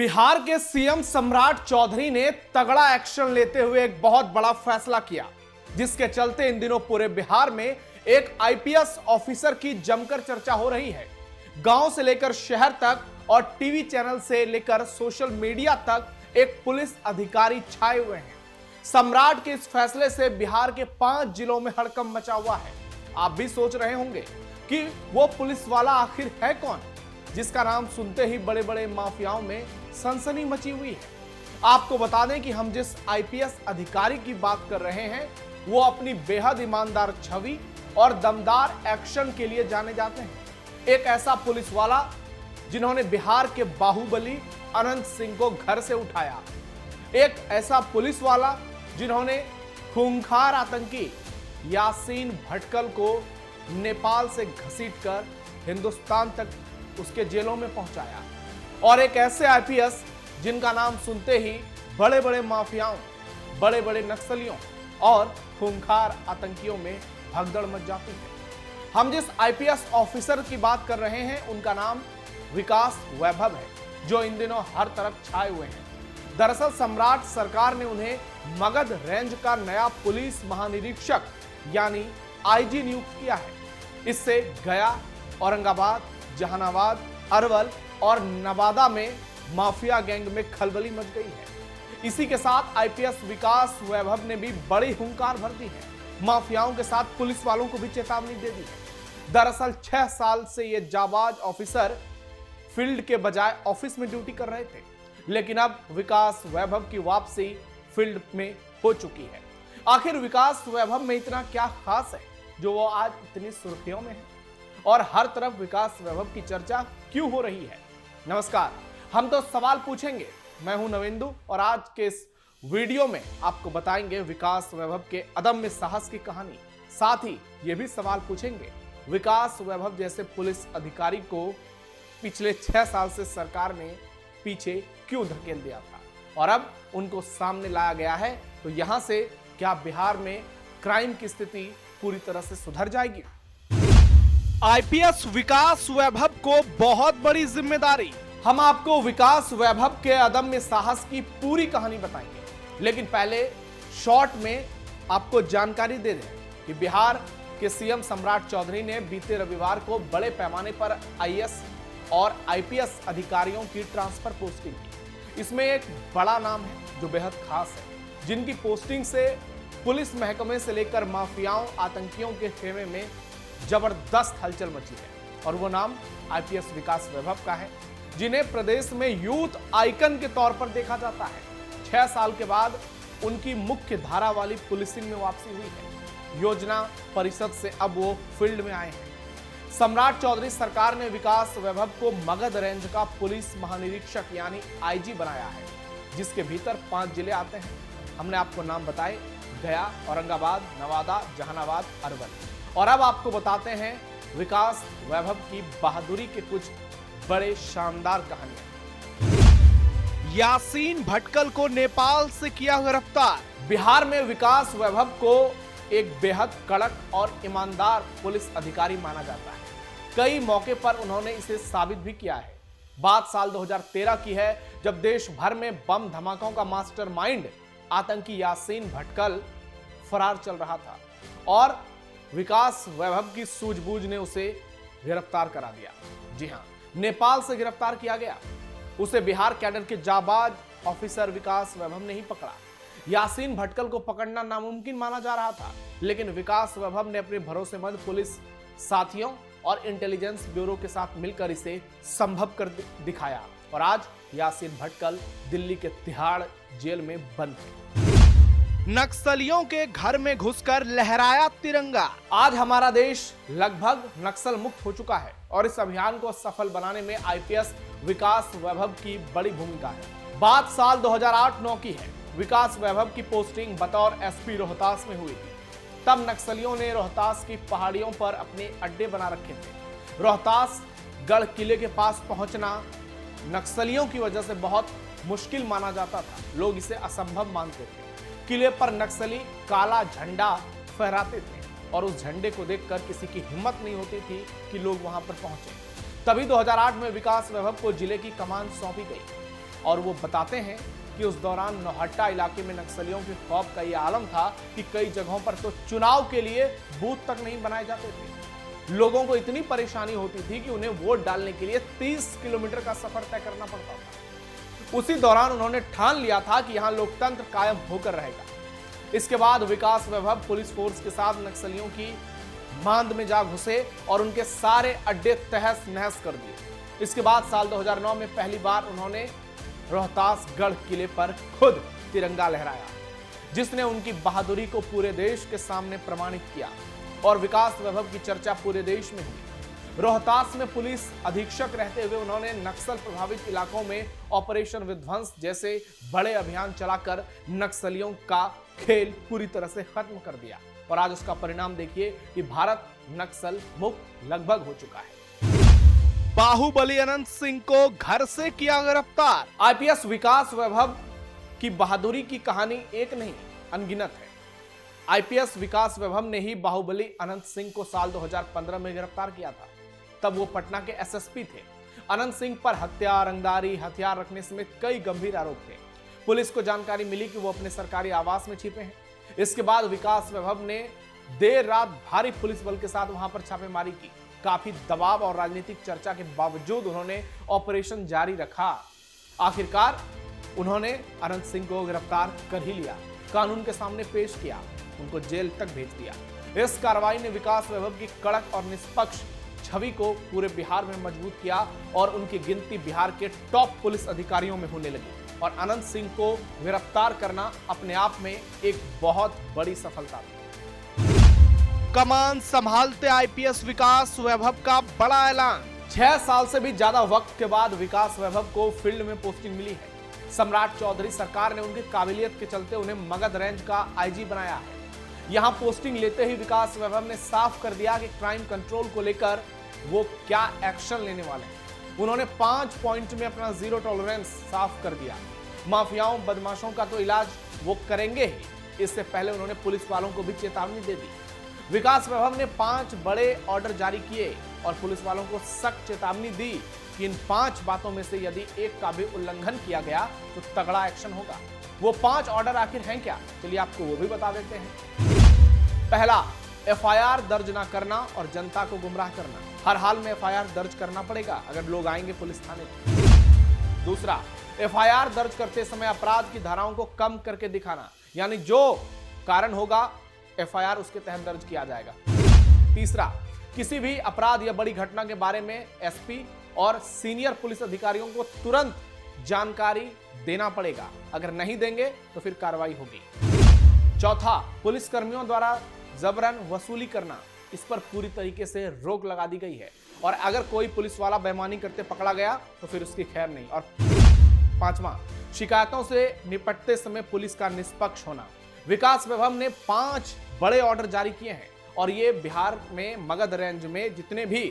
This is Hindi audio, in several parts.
बिहार के सीएम सम्राट चौधरी ने तगड़ा एक्शन लेते हुए एक बहुत बड़ा फैसला किया, जिसके चलते इन दिनों पूरे बिहार में एक आईपीएस ऑफिसर की जमकर चर्चा हो रही है। गांव से लेकर शहर तक और टीवी चैनल से लेकर सोशल मीडिया तक एक पुलिस अधिकारी छाए हुए हैं। सम्राट के इस फैसले से बिहार के 5 जिलों में हड़कंप मचा हुआ है। आप भी सोच रहे होंगे कि वो पुलिस वाला आखिर है कौन, जिसका नाम सुनते ही बड़े बड़े माफियाओं में सनसनी मची हुई है। आपको बता दें कि हम जिस आईपीएस अधिकारी की बात कर रहे हैं वो अपनी बेहद ईमानदार छवि और दमदार एक्शन के लिए जाने जाते हैं। एक ऐसा पुलिस वाला जिन्होंने बिहार के बाहुबली अनंत सिंह को घर से उठाया, एक ऐसा पुलिस वाला जिन्होंने खूंखार आतंकी यासीन भटकल को नेपाल से घसीटकर हिंदुस्तान तक उसके जेलों में पहुंचाया, और एक ऐसे आईपीएस जिनका नाम सुनते ही बड़े बड़े माफियाओं, बड़े बड़े नक्सलियों और खूंखार आतंकियों में भगदड़ मच जाती है। हम जिस आईपीएस ऑफिसर की बात कर रहे हैं उनका नाम विकास वैभव है, जो इन दिनों हर तरफ छाए हुए हैं। दरअसल सम्राट सरकार ने उन्हें मगध रेंज का नया पुलिस महानिरीक्षक यानी आईजी नियुक्त किया है। इससे गया, औरंगाबाद, जहानाबाद, अरवल और नवादा में माफिया गैंग में खलबली मच गई है। इसी के साथ आईपीएस विकास वैभव ने भी बड़ी हुंकार भर दी है। माफियाओं के साथ पुलिस वालों को भी चेतावनी दे दी है। दरअसल 6 साल से ये जाबाज ऑफिसर फील्ड के बजाय ऑफिस में ड्यूटी कर रहे थे, लेकिन अब विकास वैभव की वापसी फील्ड में हो चुकी है। आखिर विकास वैभव में इतना क्या खास है जो वो आज इतनी सुर्खियों में है, और हर तरफ विकास वैभव की चर्चा क्यों हो रही है? नमस्कार, हम तो सवाल पूछेंगे। मैं हूं नवेंदु और आज के इस वीडियो में आपको बताएंगे विकास वैभव के अदम्य साहस की कहानी। साथ ही ये भी सवाल पूछेंगे, विकास वैभव जैसे पुलिस अधिकारी को पिछले 6 साल से सरकार ने पीछे क्यों धकेल दिया था और अब उनको सामने लाया गया है, तो यहां से क्या बिहार में क्राइम की स्थिति पूरी तरह से सुधर जाएगी? आईपीएस विकास वैभव को बहुत बड़ी जिम्मेदारी। हम आपको विकास वैभव के अदम्य साहस की पूरी कहानी बताएंगे, लेकिन पहले शॉर्ट में आपको जानकारी दे दें कि बिहार के सीएम सम्राट चौधरी ने बीते रविवार को बड़े पैमाने पर आईएएस और आईपीएस अधिकारियों की ट्रांसफर पोस्टिंग की। इसमें एक बड़ा नाम है जो बेहद खास है, जिनकी पोस्टिंग से पुलिस महकमे से लेकर माफियाओं, आतंकियों के खेमे में जबरदस्त हलचल मची है, और वो नाम आईपीएस विकास वैभव का है, जिन्हें प्रदेश में यूथ आइकन के तौर पर देखा जाता है। 6 साल के बाद उनकी मुख्य धारा वाली पुलिसिंग में वापसी हुई है। योजना परिषद से अब वो फील्ड में आए हैं। सम्राट चौधरी सरकार ने विकास वैभव को मगध रेंज का पुलिस महानिरीक्षक यानी आईजी बनाया है, जिसके भीतर 5 जिले आते हैं। हमने आपको नाम बताए, गया, औरंगाबाद, नवादा, जहानाबाद, अरवल। और अब आपको बताते हैं विकास वैभव की बहादुरी के कुछ बड़े शानदार कहानियां। यासीन भटकल को नेपाल से किया गिरफ्तार। बिहार में विकास वैभव को एक बेहद कड़क और ईमानदार पुलिस अधिकारी माना जाता है। कई मौके पर उन्होंने इसे साबित भी किया है। बात साल 2013 की है, जब देश भर में बम धमाकों का मास्टरमाइंड आतंकी यासीन भटकल फरार चल रहा था, और विकास वैभव की सूझबूझ ने उसे गिरफ्तार करा दिया। जी हां, नेपाल से गिरफ्तार किया गया। उसे बिहार कैडर के जाबाज ऑफिसर विकास वैभव ने ही पकड़ा। यासीन भटकल को पकड़ना नामुमकिन माना जा रहा था, लेकिन विकास वैभव ने अपने भरोसेमंद पुलिस साथियों और इंटेलिजेंस ब्यूरो के साथ मिलकर इसे संभव कर दिखाया, और आज यासीन भटकल दिल्ली के तिहाड़ जेल में बंद है। नक्सलियों के घर में घुसकर लहराया तिरंगा। आज हमारा देश लगभग नक्सल मुक्त हो चुका है, और इस अभियान को सफल बनाने में आईपीएस विकास वैभव की बड़ी भूमिका है। बात साल 2008-9 की है। विकास वैभव की पोस्टिंग बतौर एसपी रोहतास में हुई थी। तब नक्सलियों ने रोहतास की पहाड़ियों पर अपने अड्डे बना रखे थे। रोहतास गढ़ किले के पास पहुंचना नक्सलियों की वजह से बहुत मुश्किल माना जाता था। लोग इसे असंभव मानते थे। किले पर नक्सली काला झंडा फहराते थे, और उस झंडे को देखकर किसी की हिम्मत नहीं होती थी कि लोग वहां पर पहुंचे। तभी 2008 में विकास वैभव को जिले की कमान सौंपी गई। और वो बताते हैं कि उस दौरान नौहट्टा इलाके में नक्सलियों के खौफ का यह आलम था कि कई जगहों पर तो चुनाव के लिए बूथ तक नहीं बनाए जाते थे। लोगों को इतनी परेशानी होती थी कि उन्हें वोट डालने के लिए 30 किलोमीटर का सफर तय करना पड़ता था। उसी दौरान उन्होंने ठान लिया था कि यहां लोकतंत्र कायम होकर रहेगा। इसके बाद विकास वैभव पुलिस फोर्स के साथ नक्सलियों की मांद में जा घुसे और उनके सारे अड्डे तहस नहस कर दिए। इसके बाद साल 2009 में पहली बार उन्होंने रोहतासगढ़ किले पर खुद तिरंगा लहराया, जिसने उनकी बहादुरी को पूरे देश के सामने प्रमाणित किया और विकास वैभव की चर्चा पूरे देश में हुई। रोहतास में पुलिस अधीक्षक रहते हुए उन्होंने नक्सल प्रभावित इलाकों में ऑपरेशन विध्वंस जैसे बड़े अभियान चलाकर नक्सलियों का खेल पूरी तरह से खत्म कर दिया और आज उसका परिणाम देखिए कि भारत नक्सल मुक्त लगभग हो चुका है। बाहुबली अनंत सिंह को घर से किया गिरफ्तार। आईपीएस विकास वैभव की बहादुरी की कहानी एक नहीं अनगिनत है। आईपीएस विकास वैभव ने ही बाहुबली अनंत सिंह को साल 2015 में गिरफ्तार किया था। तब वो पटना के एसएसपी थे। अनंत सिंह पर हत्या, रंगदारी, हथियार रखने समेत कई गंभीर आरोप थे। पुलिस को जानकारी मिली कि वो अपने सरकारी आवास में छिपे हैं। इसके बाद विकास वैभव ने देर रात भारी पुलिस बल के साथ वहां पर छापेमारी की। काफी दबाव और राजनीतिक चर्चा के बावजूद उन्होंने ऑपरेशन जारी रखा। आखिरकार उन्होंने अनंत सिंह को गिरफ्तार कर ही लिया, कानून के सामने पेश किया, उनको जेल तक भेज दिया। इस कार्रवाई ने विकास वैभव की कड़क और निष्पक्ष छवि को पूरे बिहार में मजबूत किया और उनकी गिनती बिहार के टॉप पुलिस अधिकारियों में होने लगी और अनंत सिंह को गिरफ्तार करना अपने आप में एक बहुत बड़ी सफलता थी। कमान संभालते आईपीएस विकास वैभव का बड़ा ऐलान। 6 साल से भी ज्यादा वक्त के बाद विकास वैभव को फील्ड में पोस्टिंग मिली है। सम्राट चौधरी सरकार ने उनकी काबिलियत के चलते उन्हें मगध रेंज का आईजी बनाया है। यहां पोस्टिंग लेते ही विकास वैभव ने साफ कर दिया कि क्राइम कंट्रोल को लेकर वो क्या एक्शन लेने वाले हैं। उन्होंने 5 पॉइंट में अपना जीरो टॉलरेंस साफ कर दिया। माफियाओं, बदमाशों का तो इलाज वो करेंगे ही। इससे पहले उन्होंने पुलिस वालों को भी चेतावनी दे दी। विकास वैभव ने 5 बड़े ऑर्डर जारी किए और पुलिस वालों को सख्त चेतावनी दी कि इन 5 बातों में से यदि एक का भी उल्लंघन किया गया तो तगड़ा एक्शन होगा। वो 5 ऑर्डर आखिर हैं क्या, चलिए आपको वो भी बता देते हैं। पहला, एफआईआर दर्ज ना करना और जनता को गुमराह करना। हर हाल में एफआईआर दर्ज करना पड़ेगा अगर लोग आएंगे पुलिस थाने में। दूसरा, एफआईआर दर्ज करते समय अपराध की धाराओं को कम करके दिखाना, यानी जो कारण होगा एफआईआर उसके तहत दर्ज किया जाएगा। तीसरा, किसी भी अपराध या बड़ी घटना के बारे में एसपी और सीनियर पुलिस अधिकारियों को तुरंत जानकारी देना पड़ेगा। अगर नहीं देंगे तो फिर कार्रवाई होगी। चौथा, पुलिस कर्मियों द्वारा जबरन वसूली करना, इस पर पूरी तरीके से रोक लगा दी गई है और अगर कोई पुलिस वाला बेईमानी करते पकड़ा गया तो फिर उसकी खैर नहीं। और पांचवा, शिकायतों से निपटते समय पुलिस का निष्पक्ष होना। विकास वैभव ने 5 बड़े ऑर्डर जारी किए हैं और ये बिहार में मगध रेंज में जितने भी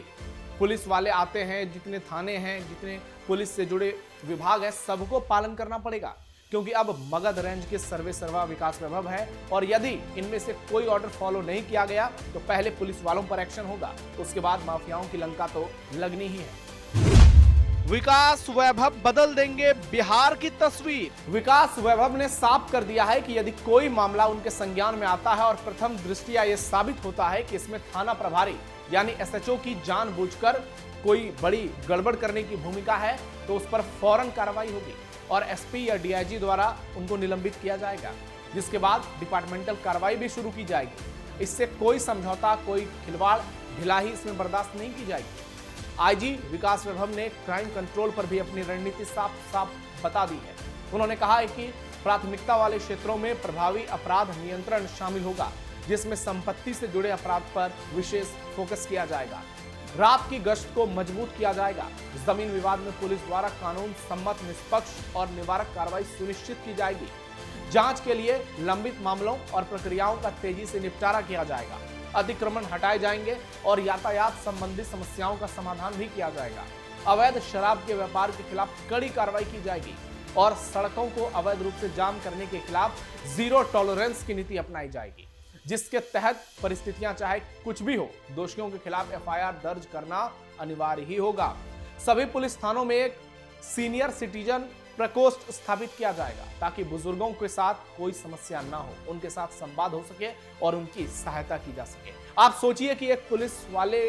पुलिस वाले आते हैं, जितने थाने हैं, जितने पुलिस से जुड़े विभाग हैं, सबको पालन करना पड़ेगा क्योंकि अब मगध रेंज के सर्वे सर्वा विकास वैभव है और यदि इनमें से कोई ऑर्डर फॉलो नहीं किया गया तो पहले पुलिस वालों पर एक्शन होगा, उसके बाद माफियाओं की लंका तो लगनी ही है। विकास वैभव बदल देंगे बिहार की तस्वीर। विकास वैभव ने साफ कर दिया है कि यदि कोई मामला उनके संज्ञान में आता है और प्रथम दृष्टया यह साबित होता है कि इसमें थाना प्रभारी यानी एसएचओ की जानबूझकर कोई बड़ी गड़बड़ करने की भूमिका है तो उस पर फौरन कार्रवाई होगी और एसपी या डीआईजी द्वारा उनको निलंबित किया जाएगा, जिसके बाद डिपार्टमेंटल कार्रवाई भी शुरू की जाएगी। इससे कोई समझौता, कोई खिलवाड़, ढिलाई इसमें बर्दाश्त नहीं की जाएगी। आईजी विकास वैभव ने क्राइम कंट्रोल पर भी अपनी रणनीति साफ साफ बता दी है। उन्होंने कहा है कि प्राथमिकता वाले क्षेत्रों में प्रभावी अपराध नियंत्रण शामिल होगा, जिसमें संपत्ति से जुड़े अपराध पर विशेष फोकस किया जाएगा। रात की गश्त को मजबूत किया जाएगा। जमीन विवाद में पुलिस द्वारा कानून सम्मत, निष्पक्ष और निवारक कार्रवाई सुनिश्चित की जाएगी। जांच के लिए लंबित मामलों और प्रक्रियाओं का तेजी से निपटारा किया जाएगा। अतिक्रमण हटाए जाएंगे और यातायात संबंधी समस्याओं का समाधान भी किया जाएगा। अवैध शराब के व्यापार के खिलाफ कड़ी कार्रवाई की जाएगी और सड़कों को अवैध रूप से जाम करने के खिलाफ जीरो टॉलरेंस की नीति अपनाई जाएगी, जिसके तहत परिस्थितियां चाहे कुछ भी हो, दोषियों के खिलाफ एफआईआर दर्ज करना अनिवार्य ही होगा। सभी पुलिस थानों में एक सीनियर सिटीजन प्रकोष्ठ स्थापित किया जाएगा ताकि बुजुर्गों के साथ कोई समस्या ना हो, उनके साथ संवाद हो सके और उनकी सहायता की जा सके। आप सोचिए कि एक पुलिस वाले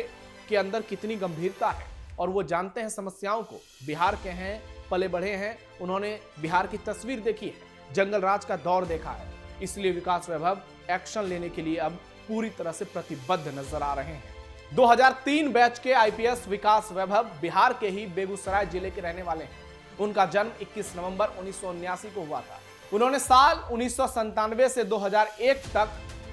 के अंदर कितनी गंभीरता है और वो जानते हैं समस्याओं को। बिहार के हैं, पले बढ़े हैं, उन्होंने बिहार की तस्वीर देखी है, जंगल राज का दौर देखा है, इसलिए विकास वैभव एक्शन लेने के लिए अब पूरी तरह से प्रतिबद्ध नजर आ रहे हैं। 2003 बैच के आईपीएस विकास वैभव बिहार के ही बेगूसराय जिले के रहने वाले हैं। उनका जन्म 21 नवंबर 1979 को हुआ था। उन्होंने साल 1997 से 2001 तक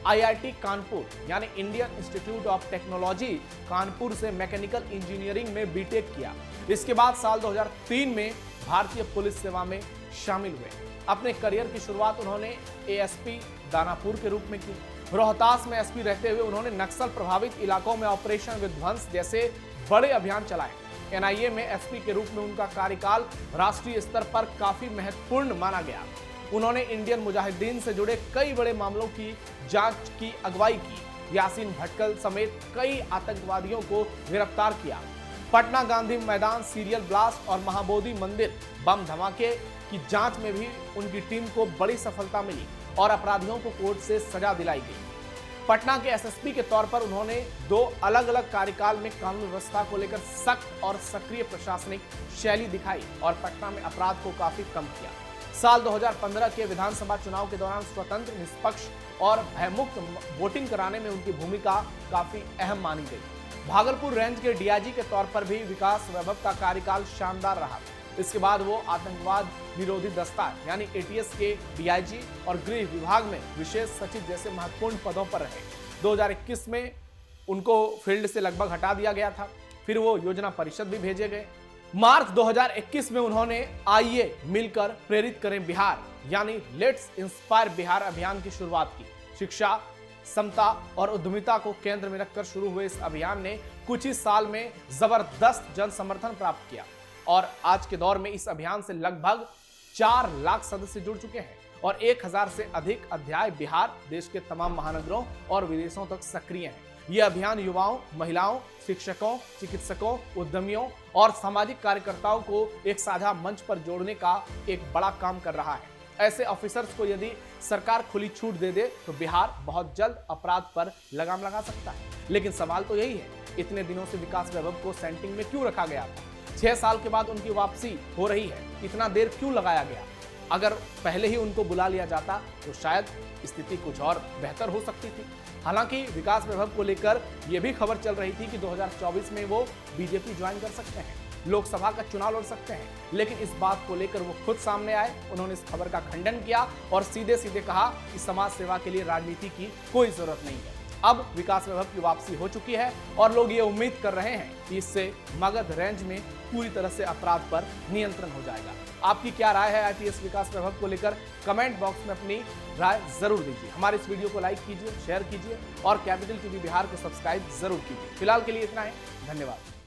आईआईटी कानपुर यानी Indian institute of technology Kanpur से मैकेनिकल इंजीनियरिंग में बीटेक किया। इसके बाद साल 2003 में भारतीय पुलिस सेवा में शामिल हुए। अपने करियर की शुरुआत उन्होंने एएसपी दानापुर के रूप में की। रोहतास में एसपी रहते हुए उन्होंने नक्सल प्रभावित इलाकों में ऑपरेशन विध्वंस जैसे बड़े अभियान चलाए। एनआईए में एसपी के रूप में उनका कार्यकाल राष्ट्रीय स्तर पर काफी महत्वपूर्ण माना गया। उन्होंने इंडियन मुजाहिदीन से जुड़े कई बड़े मामलों की जांच की अगुवाई की। यासीन भटकल समेत कई आतंकवादियों को गिरफ्तार किया। पटना गांधी मैदान सीरियल ब्लास्ट और महाबोधि मंदिर बम धमाके की जांच में भी उनकी टीम को बड़ी सफलता मिली और अपराधियों को कोर्ट से सजा दिलाई गई। पटना के एसएसपी के तौर पर उन्होंने 2 अलग अलग कार्यकाल में कानून व्यवस्था को लेकर सख्त और सक्रिय प्रशासनिक शैली दिखाई और पटना में अपराध को काफी कम किया। साल 2015 के विधानसभा चुनाव के दौरान स्वतंत्र, निष्पक्ष और भयमुक्त वोटिंग कराने में उनकी भूमिका काफी अहम मानी गई। भागलपुर रेंज के डीआईजी के तौर पर भी विकास वैभव का कार्यकाल शानदार रहा। इसके बाद वो आतंकवाद विरोधी दस्ता यानी एटीएस के डीआईजी और गृह विभाग में विशेष सचिव जैसे महत्वपूर्ण पदों पर रहे। 2021 में उनको फील्ड से लगभग हटा दिया गया था। फिर वो योजना परिषद भी भेजे गए। मार्च 2021 में उन्होंने आइए मिलकर प्रेरित करें बिहार यानी लेट्स इंस्पायर बिहार अभियान की शुरुआत की। शिक्षा, समता और उद्यमिता को केंद्र में रखकर शुरू हुए इस अभियान ने कुछ ही साल में जबरदस्त जन समर्थन प्राप्त किया और आज के दौर में इस अभियान से लगभग 4 लाख सदस्य जुड़ चुके हैं और 1000 से अधिक अध्याय बिहार देश के तमाम महानगरों और विदेशों तक सक्रिय हैं। यह अभियान युवाओं, महिलाओं, शिक्षकों, चिकित्सकों, उद्यमियों और सामाजिक कार्यकर्ताओं को एक साझा मंच पर जोड़ने का एक बड़ा काम कर रहा है। ऐसे ऑफिसर्स को यदि सरकार खुली छूट दे दे तो बिहार बहुत जल्द अपराध पर लगाम लगा सकता है। लेकिन सवाल तो यही है, इतने दिनों से विकास वैभव को सेंटिंग में क्यों रखा गया था? 6 साल के बाद उनकी वापसी हो रही है, इतना देर क्यों लगाया गया? अगर पहले ही उनको बुला लिया जाता तो शायद स्थिति कुछ और बेहतर हो सकती थी। हालांकि विकास वैभव को लेकर यह भी खबर चल रही थी कि 2024 में वो बीजेपी ज्वाइन कर सकते हैं, लोकसभा का चुनाव लड़ सकते हैं। लेकिन इस बात को लेकर वो खुद सामने आए, उन्होंने इस खबर का खंडन किया और सीधे सीधे कहा कि समाज सेवा के लिए राजनीति की कोई जरूरत नहीं है। अब विकास वैभव की वापसी हो चुकी है और लोग ये उम्मीद कर रहे हैं कि इससे मगध रेंज में पूरी तरह से अपराध पर नियंत्रण हो जाएगा। आपकी क्या राय है आईपीएस विकास वैभव को लेकर? कमेंट बॉक्स में अपनी राय जरूर दीजिए। हमारे इस वीडियो को लाइक कीजिए, शेयर कीजिए और कैपिटल टीवी बिहार को सब्सक्राइब जरूर कीजिए। फिलहाल के लिए इतना है, धन्यवाद।